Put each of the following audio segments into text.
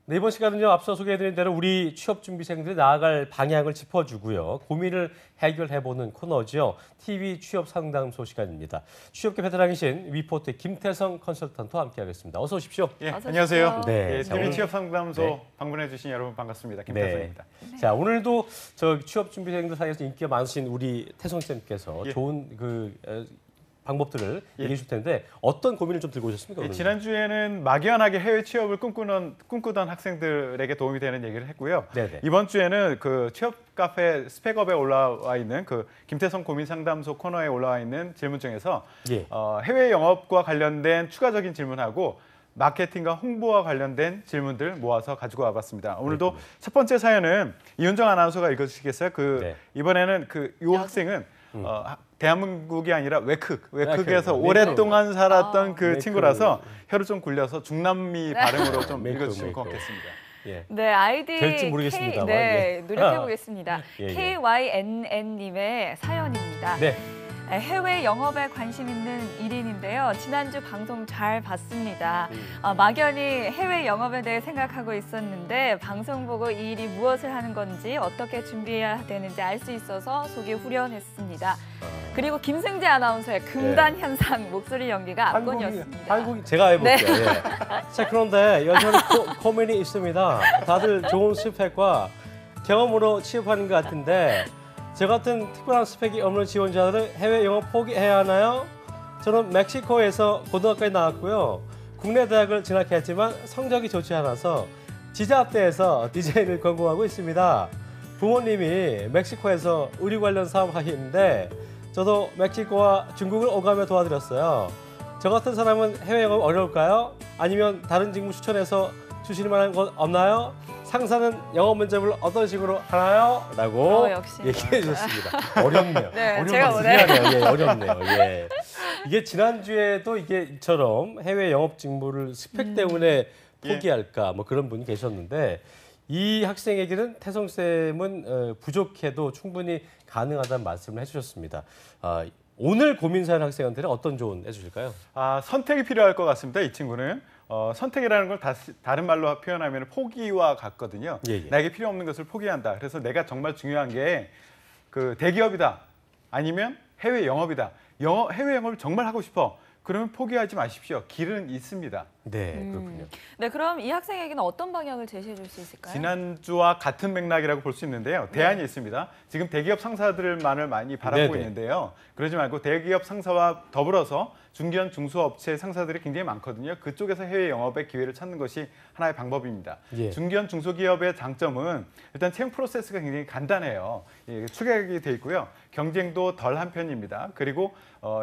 네, 이번 시간은요, 앞서 소개해드린 대로 우리 취업준비생들이 나아갈 방향을 짚어주고요. 고민을 해결해보는 코너죠. TV 취업 상담소 시간입니다. 취업계 베테랑이신 위포트의 김태성 컨설턴트와 함께하겠습니다. 어서 오십시오. 예, 어서 안녕하세요. 네, 예, 자, TV 오늘- 취업 상담소 네. 방문해주신 여러분 반갑습니다. 김태성입니다. 자, 오늘도 저 취업준비생들 사이에서 인기가 많으신 우리 태성쌤께서 예. 좋은 방법들을 예. 얘기해 줄 텐데 어떤 고민을 좀 들고 오셨습니까? 예, 오늘? 지난주에는 막연하게 해외 취업을 꿈꾸던 학생들에게 도움이 되는 얘기를 했고요. 네네. 이번 주에는 그 취업 카페 스펙업에 올라와 있는 그 김태성 고민 상담소 코너에 올라와 있는 질문 중에서 예. 해외 영업과 관련된 추가적인 질문하고 마케팅과 홍보와 관련된 질문들 모아서 가지고 와봤습니다. 오늘도 그렇군요. 첫 번째 사연은 이윤정 아나운서가 읽어주시겠어요? 네. 이번에는 이 학생은 대한민국이 아니라 외국에서 외국. 오랫동안 살았던 그 외국. 친구라서 혀를 좀 굴려서 중남미 발음으로 좀 외국, 읽어주시면 외국. 고맙겠습니다. 예. 네, 아이디 될지 모르겠습니다만, 네, 예. 노력해 보겠습니다. 예, 예. KYNN님의 사연입니다. 네. 해외 영업에 관심 있는 1인인데요. 지난주 방송 잘 봤습니다. 막연히 해외 영업에 대해 생각하고 있었는데 방송 보고 이 일이 무엇을 하는 건지 어떻게 준비해야 되는지 알 수 있어서 속이 후련했습니다. 그리고 김승재 아나운서의 금단 현상 목소리 연기가 압권이었습니다. 한국이 제가 해볼게요. 예. 자, 그런데 여전히 고민이 있습니다. 다들 좋은 스펙과 경험으로 취업하는 것 같은데 저 같은 특별한 스펙이 없는 지원자들은 해외 영업 포기해야 하나요? 저는 멕시코에서 고등학교에 나왔고요. 국내 대학을 진학했지만 성적이 좋지 않아서 지자대에서 디자인을 전공하고 있습니다. 부모님이 멕시코에서 의류 관련 사업 하시는데 저도 멕시코와 중국을 오가며 도와드렸어요. 저 같은 사람은 해외 영업 어려울까요? 아니면 다른 직무 추천해서 주실 만한 것 없나요? 상사는 영업 면접을 어떤 식으로 하나요? 라고 역시. 얘기해 주셨습니다. 어렵네요. 네, 어려운 제가 말씀 오늘- 미안해요. 예, 어렵네요. 예. 이게 지난주에도 이처럼 해외 영업 직무를 스펙 때문에 포기할까 뭐 그런 분이 계셨는데 이 학생에게는 태성 쌤은 부족해도 충분히 가능하다는 말씀을 해주셨습니다. 오늘 고민 사연 학생한테는 어떤 조언 해주실까요? 선택이 필요할 것 같습니다. 이 친구는 선택이라는 걸 다른 말로 표현하면 포기와 같거든요. 예, 예. 나에게 필요 없는 것을 포기한다. 그래서 내가 정말 중요한 게 그 대기업이다. 아니면 해외 영업이다. 해외 영업을 정말 하고 싶어. 그러면 포기하지 마십시오. 길은 있습니다. 네, 그렇군요. 네, 그럼 이 학생에게는 어떤 방향을 제시해 줄 수 있을까요? 지난주와 같은 맥락이라고 볼 수 있는데요. 대안이 있습니다. 지금 대기업 상사들만을 많이 바라보고 네네. 있는데요. 그러지 말고 대기업 상사와 더불어서 중견 중소업체 상사들이 굉장히 많거든요. 그쪽에서 해외 영업의 기회를 찾는 것이 하나의 방법입니다. 예. 중견 중소기업의 장점은 일단 채용 프로세스가 굉장히 간단해요. 축약이 돼 있고요. 경쟁도 덜한 편입니다. 그리고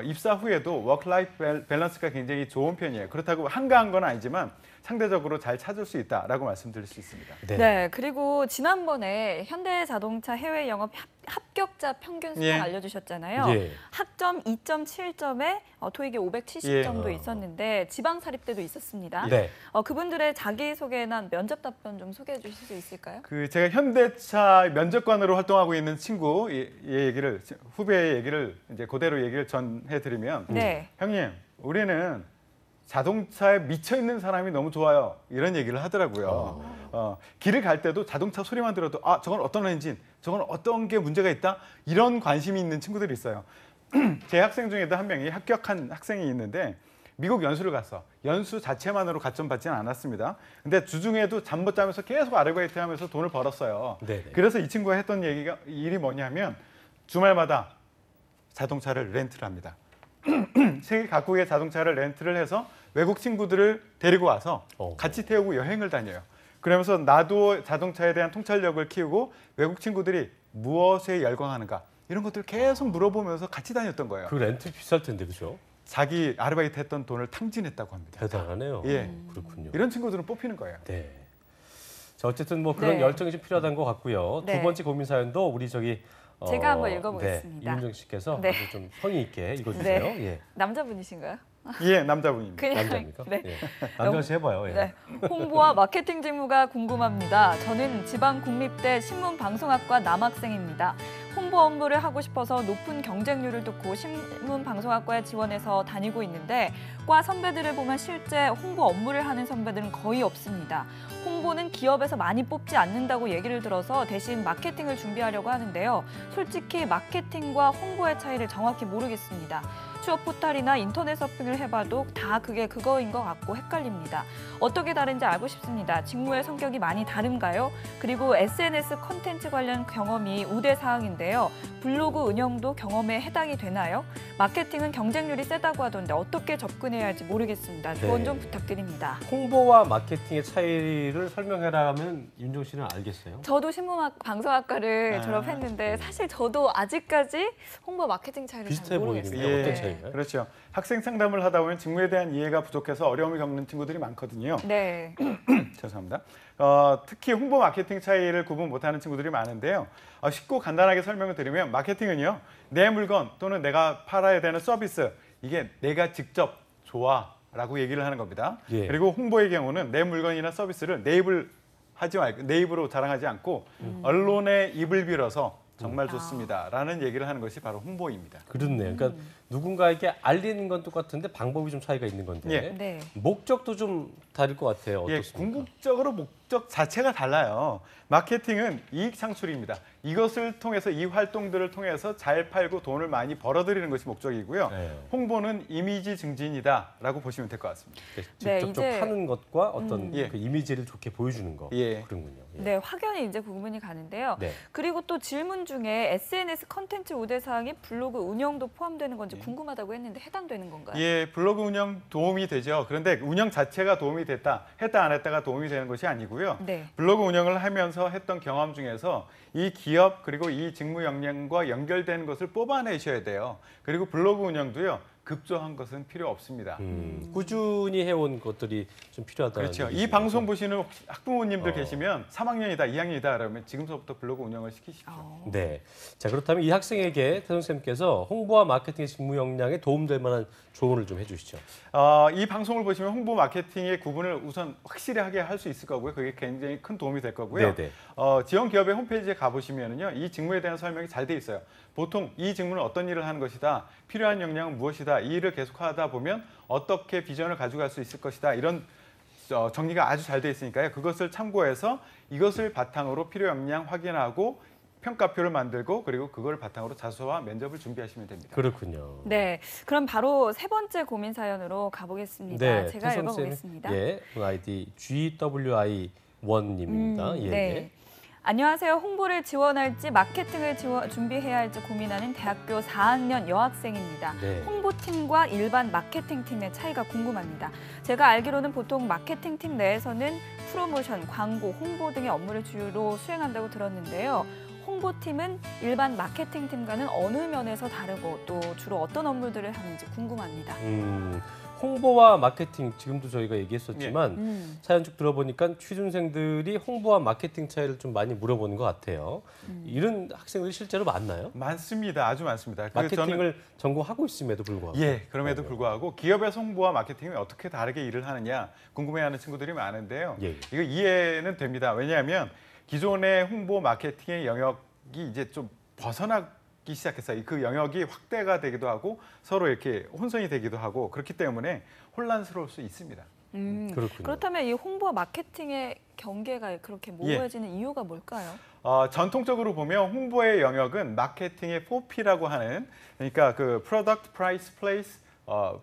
입사 후에도 워크라이프 밸런스가 굉장히 좋은 편이에요. 그렇다고 한가한 건 아니지만 상대적으로 잘 찾을 수 있다라고 말씀드릴 수 있습니다. 네, 그리고 지난번에 현대자동차 해외 영업 합격자 평균 수량 예. 알려주셨잖아요. 예. 학점 2.7점에 토익이 570점도 예. 있었는데 지방사립대도 있었습니다. 네. 그분들의 자기소개나 면접 답변 좀 소개해 주실 수 있을까요? 제가 현대차 면접관으로 활동하고 있는 친구 후배의 얘기를 이제 그대로 얘기를 전해드리면 네. 형님, 우리는 자동차에 미쳐 있는 사람이 너무 좋아요. 이런 얘기를 하더라고요. 길을 갈 때도 자동차 소리만 들어도 저건 어떤 엔진, 저건 어떤 게 문제가 있다. 이런 관심이 있는 친구들이 있어요. 제 학생 중에도 한 명이 합격한 학생이 있는데 미국 연수를 갔어. 연수 자체만으로 가점 받지는 않았습니다. 근데 주중에도 잠 못 자면서 계속 아르바이트 하면서 돈을 벌었어요. 네네. 그래서 이 친구가 했던 일이 뭐냐면 주말마다 자동차를 렌트를 합니다. 세계 각국의 자동차를 렌트를 해서 외국 친구들을 데리고 와서 같이 태우고 여행을 다녀요. 그러면서 나도 자동차에 대한 통찰력을 키우고 외국 친구들이 무엇에 열광하는가 이런 것들을 계속 물어보면서 같이 다녔던 거예요. 그 렌트 비쌀 텐데 그죠? 자기 아르바이트 했던 돈을 탕진했다고 합니다. 대단하네요. 예. 그렇군요. 이런 친구들은 뽑히는 거예요. 네. 자, 어쨌든 뭐 그런 네. 열정이 좀 필요하다는 것 같고요. 네. 두 번째 고민 사연도 우리 제가 한번 읽어보겠습니다. 네, 이윤정 씨께서 네. 아주 좀 성의 있게 읽어주세요. 네. 예. 남자분이신가요? 예, 남자분입니다. 그냥 남자입니까? 네. 예. 남자 씨 해봐요. 예. 네. 홍보와 마케팅 직무가 궁금합니다. 저는 지방국립대 신문방송학과 남학생입니다. 홍보 업무를 하고 싶어서 높은 경쟁률을 뚫고 신문방송학과에 지원해서 다니고 있는데 과 선배들을 보면 실제 홍보 업무를 하는 선배들은 거의 없습니다. 홍보는 기업에서 많이 뽑지 않는다고 얘기를 들어서 대신 마케팅을 준비하려고 하는데요. 솔직히 마케팅과 홍보의 차이를 정확히 모르겠습니다. 취업 포털이나 인터넷 서핑을 해봐도 다 그게 그거인 것 같고 헷갈립니다. 어떻게 다른지 알고 싶습니다. 직무의 성격이 많이 다른가요? 그리고 SNS 콘텐츠 관련 경험이 우대사항인데요. 블로그 운영도 경험에 해당이 되나요? 마케팅은 경쟁률이 세다고 하던데 어떻게 접근해야 할지 모르겠습니다. 조언 좀 부탁드립니다. 홍보와 마케팅의 차이를 설명해라 하면 윤종 씨는 알겠어요? 저도 방송학과를 아, 졸업했는데 사실 저도 아직까지 홍보 마케팅 차이를 비슷해 잘 모르겠어요. 보이는데 어떤 예, 차이인가요? 그렇죠. 학생 상담을 하다 보면 직무에 대한 이해가 부족해서 어려움을 겪는 친구들이 많거든요. 네. 죄송합니다. 특히 홍보 마케팅 차이를 구분 못하는 친구들이 많은데요. 쉽고 간단하게 설명을 드리면 마케팅은요. 내 물건 또는 내가 팔아야 되는 서비스 이게 내가 직접 좋아라고 얘기를 하는 겁니다. 예. 그리고 홍보의 경우는 내 물건이나 서비스를 내 입으로 자랑하지 않고 언론의 입을 빌어서 정말 좋습니다라는 얘기를 하는 것이 바로 홍보입니다. 그렇네요. 그러니까 누군가에게 알리는 건 똑같은데 방법이 좀 차이가 있는 건데 예. 네. 목적도 좀 다를 것 같아요. 예, 어떻습니까? 궁극적으로 목적 자체가 달라요. 마케팅은 이익 창출입니다. 이것을 통해서 이 활동들을 통해서 잘 팔고 돈을 많이 벌어들이는 것이 목적이고요. 네. 홍보는 이미지 증진이다라고 보시면 될 것 같습니다. 네, 직접 이제- 하는 것과 어떤 예. 그 이미지를 좋게 보여주는 거 예. 그런군요. 예. 네, 확연히 이제 구분이 가는데요. 네. 그리고 또 질문 중에 SNS 컨텐츠 우대사항에 블로그 운영도 포함되는 건지 궁금하다고 했는데 해당되는 건가요? 예, 블로그 운영 도움이 되죠. 그런데 운영 자체가 도움이 됐다, 했다 안 했다가 도움이 되는 것이 아니고요. 네. 블로그 운영을 하면서 했던 경험 중에서 이 기업 그리고 이 직무 역량과 연결되는 것을 뽑아내셔야 돼요. 그리고 블로그 운영도요. 급조한 것은 필요 없습니다. 꾸준히 해온 것들이 좀 필요하다는 그렇죠. 이 얘기죠. 방송 보시는 혹시 학부모님들 어. 계시면 3학년이다, 2학년이다 그러면 지금서부터 블로그 운영을 시키십시오. 네. 자, 그렇다면 이 학생에게 태동 선생님께서 홍보와 마케팅의 직무 역량에 도움될 만한 조언을 좀 해주시죠. 이 방송을 보시면 홍보 마케팅의 구분을 우선 확실히 하게 할 수 있을 거고요. 그게 굉장히 큰 도움이 될 거고요. 네네. 지원 기업의 홈페이지에 가보시면요, 이 직무에 대한 설명이 잘 돼 있어요. 보통 이 직무는 어떤 일을 하는 것이다, 필요한 역량은 무엇이다, 이 일을 계속하다 보면 어떻게 비전을 가져갈 수 있을 것이다, 이런 정리가 아주 잘 돼 있으니까요. 그것을 참고해서 이것을 바탕으로 필요 역량 확인하고 평가표를 만들고 그리고 그걸 바탕으로 자소와 면접을 준비하시면 됩니다. 그렇군요. 네, 그럼 바로 세 번째 고민 사연으로 가보겠습니다. 네, 제가 태성 읽어보겠습니다. 쌤의, 예, 아이디 GWI1님입니다. 예, 네. 예. 안녕하세요. 홍보를 지원할지 마케팅을 준비해야 할지 고민하는 대학교 4학년 여학생입니다. 네. 홍보팀과 일반 마케팅팀의 차이가 궁금합니다. 제가 알기로는 보통 마케팅팀 내에서는 프로모션, 광고, 홍보 등의 업무를 주로 수행한다고 들었는데요. 홍보팀은 일반 마케팅팀과는 어느 면에서 다르고 또 주로 어떤 업무들을 하는지 궁금합니다. 홍보와 마케팅 지금도 저희가 얘기했었지만 음. 사연 쭉 들어보니까 취준생들이 홍보와 마케팅 차이를 좀 많이 물어보는 것 같아요. 이런 학생들이 실제로 많나요? 많습니다. 아주 많습니다. 마케팅을 전공하고 있음에도 불구하고. 예, 그럼에도 불구하고 기업에서 홍보와 마케팅이 어떻게 다르게 일을 하느냐 궁금해하는 친구들이 많은데요. 예. 이거 이해는 됩니다. 왜냐하면 기존의 홍보 마케팅의 영역이 이제 좀 벗어나기 시작했어요. 그 영역이 확대가 되기도 하고 서로 이렇게 혼선이 되기도 하고 그렇기 때문에 혼란스러울 수 있습니다. 그렇군요. 그렇다면 이 홍보와 마케팅의 경계가 그렇게 모호해지는 이유가 뭘까요? 전통적으로 보면 홍보의 영역은 마케팅의 4P라고 하는 그러니까 그 Product, Price, Place,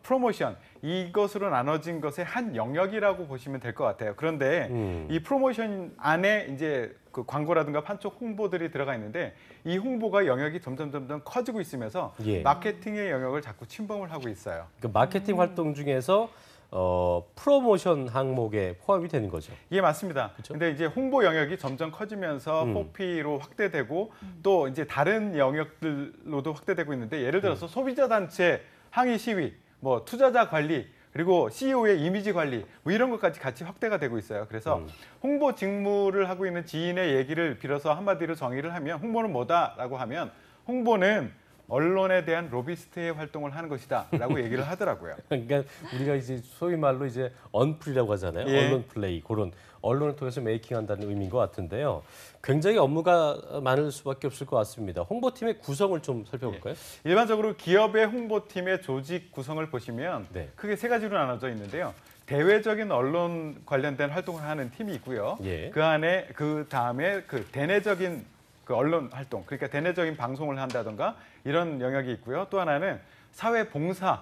프로모션 이것으로 나눠진 것의 한 영역이라고 보시면 될 것 같아요. 그런데 이 프로모션 안에 이제 그 광고라든가 판촉 홍보들이 들어가 있는데 이 홍보가 영역이 점점 커지고 있으면서 예. 마케팅의 영역을 자꾸 침범을 하고 있어요. 그 마케팅 활동 중에서 프로모션 항목에 포함이 되는 거죠. 예, 맞습니다. 그쵸? 근데 이제 홍보 영역이 점점 커지면서 4P로 확대되고 또 이제 다른 영역들로도 확대되고 있는데 예를 들어서 소비자 단체 항의 시위, 뭐 투자자 관리, 그리고 CEO의 이미지 관리 뭐 이런 것까지 같이 확대가 되고 있어요. 그래서 홍보 직무를 하고 있는 지인의 얘기를 빌어서 한마디로 정의를 하면 홍보는 뭐다라고 하면 홍보는 언론에 대한 로비스트의 활동을 하는 것이다라고 얘기를 하더라고요. 그러니까 우리가 이제 소위 말로 이제 언플이라고 하잖아요. 예. 언론 플레이 그런 언론을 통해서 메이킹한다는 의미인 것 같은데요. 굉장히 업무가 많을 수밖에 없을 것 같습니다. 홍보팀의 구성을 좀 살펴볼까요? 일반적으로 기업의 홍보팀의 조직 구성을 보시면 네. 크게 세 가지로 나눠져 있는데요. 대외적인 언론 관련된 활동을 하는 팀이 있고요. 예. 그 안에 그 다음에 그 대내적인 그 언론 활동, 그러니까 대내적인 방송을 한다던가 이런 영역이 있고요. 또 하나는 사회 봉사와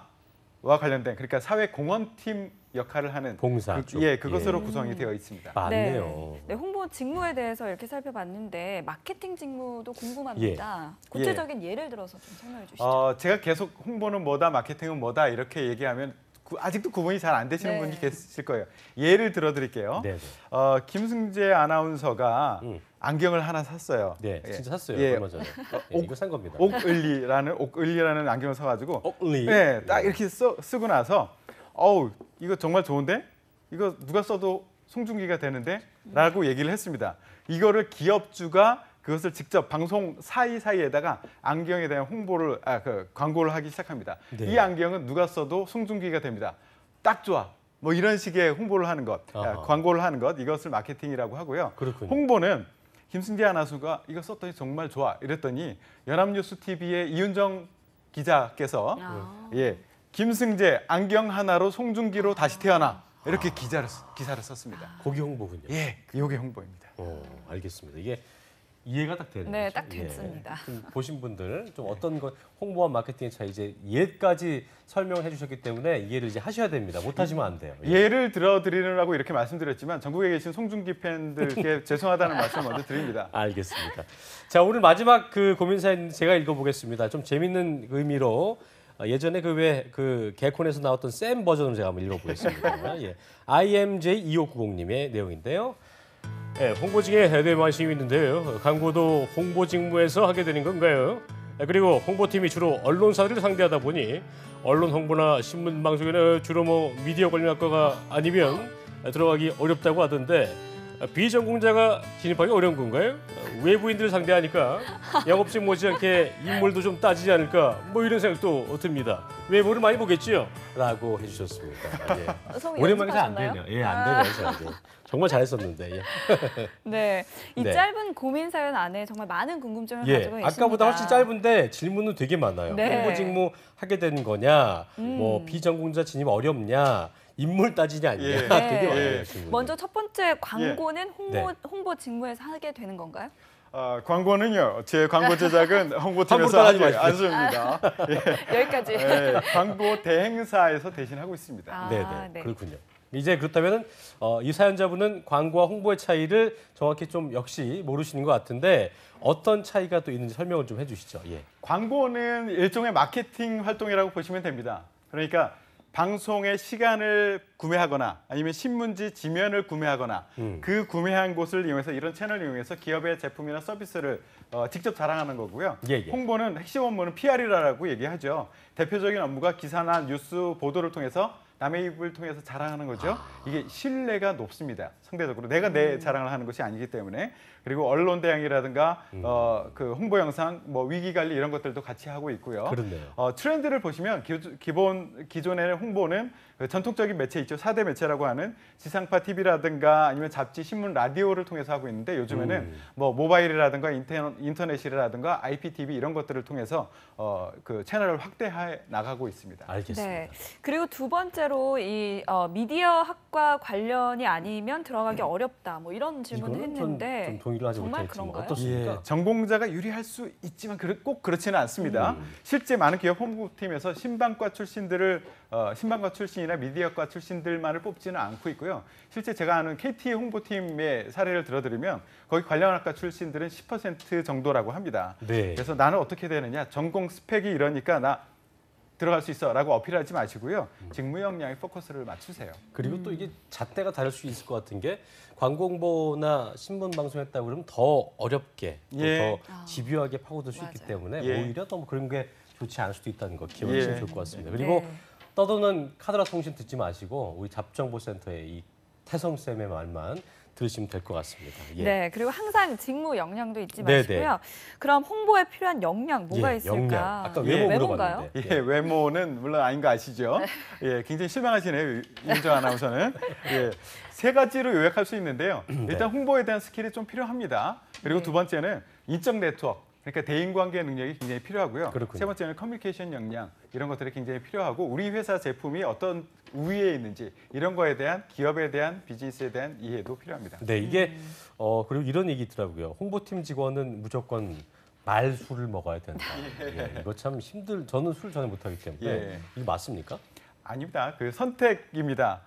관련된, 그러니까 사회 공헌팀 역할을 하는 봉사 쪽. 그것으로 구성이 되어 있습니다. 맞네요. 네, 홍보 직무에 대해서 이렇게 살펴봤는데 마케팅 직무도 궁금합니다. 구체적인 예를 들어서 좀 설명해 주시죠. 제가 계속 홍보는 뭐다, 마케팅은 뭐다 이렇게 얘기하면 아직도 구분이 잘 안 되시는 네. 분이 계실 거예요. 예를 들어드릴게요. 네. 김승재 아나운서가 안경을 하나 샀어요. 네, 예. 진짜 샀어요. 예. 얼마 전에. 네, 이거 산 겁니다. 옥을리라는 안경을 사가지고 옥리. 네, 딱 이렇게 쓰고 나서 어우 이거 정말 좋은데? 이거 누가 써도 송중기가 되는데? 라고 얘기를 했습니다. 이거를 기업주가 그것을 직접 방송 사이사이에다가 안경에 대한 홍보를 광고를 하기 시작합니다. 네. 이 안경은 누가 써도 송중기가 됩니다. 딱 좋아. 뭐 이런 식의 홍보를 하는 것, 아하. 광고를 하는 것, 이것을 마케팅이라고 하고요. 그렇군요. 홍보는 김승재 아나운서가 이거 썼더니 정말 좋아 이랬더니 연합뉴스 TV의 이윤정 기자께서 김승재 안경 하나로 송중기로 다시 태어나 이렇게 기사를 썼습니다. 고기 홍보군요. 예, 이게 홍보입니다. 알겠습니다. 이게 이해가 딱 되는 네, 거죠. 딱 됐습니다. 좀 보신 분들 좀 어떤 거 홍보와 마케팅의 차이 이제 예까지 설명을 해주셨기 때문에 이해를 이제 하셔야 됩니다. 못 하시면 안 돼요. 예를 들어드리느라고 이렇게 말씀드렸지만 전국에 계신 송중기 팬들께 죄송하다는 말씀 먼저 드립니다. 알겠습니다. 자, 오늘 마지막 그 고민 사연 제가 읽어보겠습니다. 좀 재밌는 의미로 예전에 그 개콘에서 나왔던 쌤 버전으로 제가 한번 읽어보겠습니다. 예. IMJ2590님의 내용인데요. 예, 홍보 중에 대해 관심이 있는데요. 광고도 홍보 직무에서 하게 되는 건가요? 그리고 홍보팀이 주로 언론사들을 상대하다 보니 언론 홍보나 신문 방송에는 주로 뭐 미디어 관련 학과가 아니면 들어가기 어렵다고 하던데 비전공자가 진입하기 어려운 건가요? 외부인들을 상대하니까 영업직 못지않게 인물도 좀 따지지 않을까 뭐 이런 생각도 듭니다. 외모를 많이 보겠지요? 라고 해주셨습니다. 예. 성우 오랜만에 잘 안 연습하셨나요? 되네요. 예, 안 되네요. 잘. 정말 잘했었는데. 예. 네, 이 네. 짧은 고민 사연 안에 정말 많은 궁금증을 예, 가지고 계십니다. 아까보다 훨씬 짧은데 질문은 되게 많아요. 네. 홍보 직무 하게 되는 거냐, 뭐 비전공자 진입 어렵냐, 인물 따지냐 아니냐, 예. 되게 네. 많아요. 질문이. 먼저 첫 번째 광고는 네. 홍보 직무에서 하게 되는 건가요? 광고는요. 제 광고 제작은 홍보팀에서 따라하지 하지 마십시오. 않습니다. 여기까지. 광고 대행사에서 대신 하고 있습니다. 아, 네네, 네. 그렇군요. 이제 그렇다면 이 사연자분은 광고와 홍보의 차이를 정확히 좀 역시 모르시는 것 같은데 어떤 차이가 또 있는지 설명을 좀 해주시죠. 예. 광고는 일종의 마케팅 활동이라고 보시면 됩니다. 그러니까 방송의 시간을 구매하거나 아니면 신문지 지면을 구매하거나 그 구매한 곳을 이용해서 이런 채널을 이용해서 기업의 제품이나 서비스를 직접 자랑하는 거고요. 예. 홍보는 핵심 업무는 PR이라고 얘기하죠. 대표적인 업무가 기사나 뉴스 보도를 통해서 남의 입을 통해서 자랑하는 거죠. 이게 신뢰가 높습니다. 상대적으로 내가 내 자랑을 하는 것이 아니기 때문에. 그리고 언론 대행이라든가 그 홍보 영상, 뭐 위기 관리 이런 것들도 같이 하고 있고요. 그렇네요. 트렌드를 보시면 기존의 홍보는 그 전통적인 매체 있죠. 4대 매체라고 하는 지상파 TV라든가 아니면 잡지, 신문, 라디오를 통해서 하고 있는데 요즘에는 뭐 모바일이라든가 인터넷이라든가 IPTV 이런 것들을 통해서 그 채널을 확대해 나가고 있습니다. 알겠습니다. 네. 그리고 두 번째로 이 미디어 학과 관련이 아니면 들어가기 어렵다. 뭐 이런 질문을 이거는 했는데 좀 동의를 하지 정말 못했지만 그런가요? 어떻습니까? 전공자가 유리할 수 있지만 꼭 그렇지는 않습니다. 실제 많은 기업 홍보팀에서 신방과 출신들을 신방과 출신이나 미디어과 출신들만을 뽑지는 않고 있고요. 실제 제가 아는 KT 홍보팀의 사례를 들어드리면 거기 관련학과 출신들은 10% 정도라고 합니다. 네. 그래서 나는 어떻게 되느냐, 전공 스펙이 이러니까 나 들어갈 수 있어라고 어필하지 마시고요. 직무 역량에 포커스를 맞추세요. 그리고 또 이게 잣대가 다를 수 있을 것 같은 게 광고 홍보나 신문 방송했다고 그러면 더 어렵게 또 예. 더 집요하게 파고들 수 있기 맞아요. 때문에 예. 오히려 너무 그런 게 좋지 않을 수도 있다는 거 기억하시면 예. 좋을 것 같습니다. 그리고 네. 떠도는 카드라 통신 듣지 마시고 우리 잡정보센터의 이 태성 쌤의 말만 들으시면 될 것 같습니다. 예. 네, 그리고 항상 직무 역량도 잊지 네, 마시고요. 그럼 홍보에 필요한 역량 뭐가 예, 있을까? 역량. 아까 예, 외모 외모인가요? 물어봤는데. 예, 외모는 물론 아닌 거 아시죠? 예, 굉장히 실망하시네요, 윤정 아나운서는. 예, 세 가지로 요약할 수 있는데요. 일단 홍보에 대한 스킬이 좀 필요합니다. 그리고 네. 두 번째는 인적 네트워크, 그러니까 대인관계 능력이 굉장히 필요하고요. 그렇군요. 세 번째는 커뮤니케이션 역량, 이런 것들이 굉장히 필요하고 우리 회사 제품이 어떤 우위에 있는지 이런 거에 대한 기업에 대한 비즈니스에 대한 이해도 필요합니다. 네, 이게 그리고 이런 얘기 있더라고요. 홍보팀 직원은 무조건 말술을 먹어야 된다. 예, 이거 참 저는 술 전혀 못하기 때문에 예. 이거 맞습니까? 아닙니다. 그 선택입니다.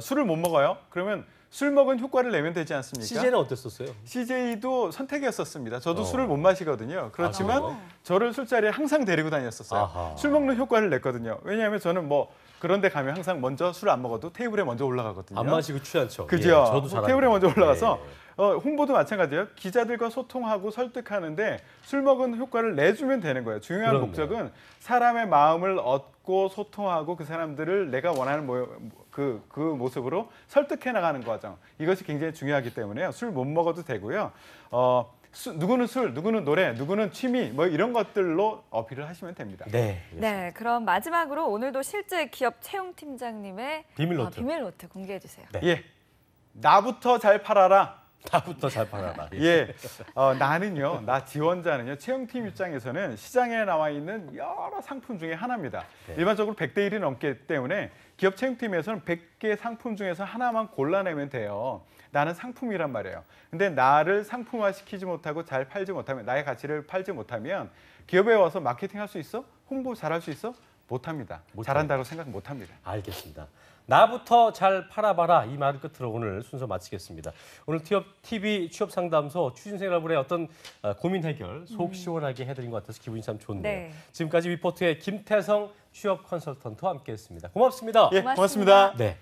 술을 못 먹어요? 그러면 술 먹은 효과를 내면 되지 않습니까? CJ는 어땠었어요? CJ도 선택이었었습니다. 저도 어. 술을 못 마시거든요. 그렇지만 그래요? 저를 술자리에 항상 데리고 다녔었어요. 아하. 술 먹는 효과를 냈거든요. 왜냐하면 저는 뭐 그런 데 가면 항상 먼저 술 안 먹어도 테이블에 먼저 올라가거든요. 안 마시고 취한 척. 그죠? 예, 저도 잘 테이블에 먼저 올라가서 예. 홍보도 마찬가지예요. 기자들과 소통하고 설득하는데 술 먹은 효과를 내주면 되는 거예요. 중요한 그렇네요. 목적은 사람의 마음을 얻고 소통하고 그 사람들을 내가 원하는 그 모습으로 설득해 나가는 과정. 이것이 굉장히 중요하기 때문에요. 술 못 먹어도 되고요. 누구는 술, 누구는 노래, 누구는 취미 뭐 이런 것들로 어필을 하시면 됩니다. 네. 네, 그럼 마지막으로 오늘도 실제 기업 채용 팀장님의 비밀 노트. 비밀 노트 공개해 주세요. 네. 예, 나부터 잘 팔아라. 나부터 잘 팔아라. 예, 나는요, 나 지원자는요, 채용팀 입장에서는 시장에 나와 있는 여러 상품 중에 하나입니다. 네. 일반적으로 100대 1이 넘기 때문에 기업 채용팀에서는 100개 상품 중에서 하나만 골라내면 돼요. 나는 상품이란 말이에요. 근데 나를 상품화시키지 못하고 잘 팔지 못하면, 나의 가치를 팔지 못하면 기업에 와서 마케팅할 수 있어? 홍보 잘할 수 있어? 못합니다. 잘한다고 생각 못합니다. 알겠습니다. 나부터 잘 팔아봐라 이 말을 끝으로 오늘 순서 마치겠습니다. 오늘 TV 취업상담소 취준생여러분의 어떤 고민 해결 속 시원하게 해드린 것 같아서 기분이 참 좋네요. 네. 지금까지 위포트의 김태성 취업 컨설턴트와 함께했습니다. 고맙습니다. 예, 고맙습니다. 고맙습니다. 네.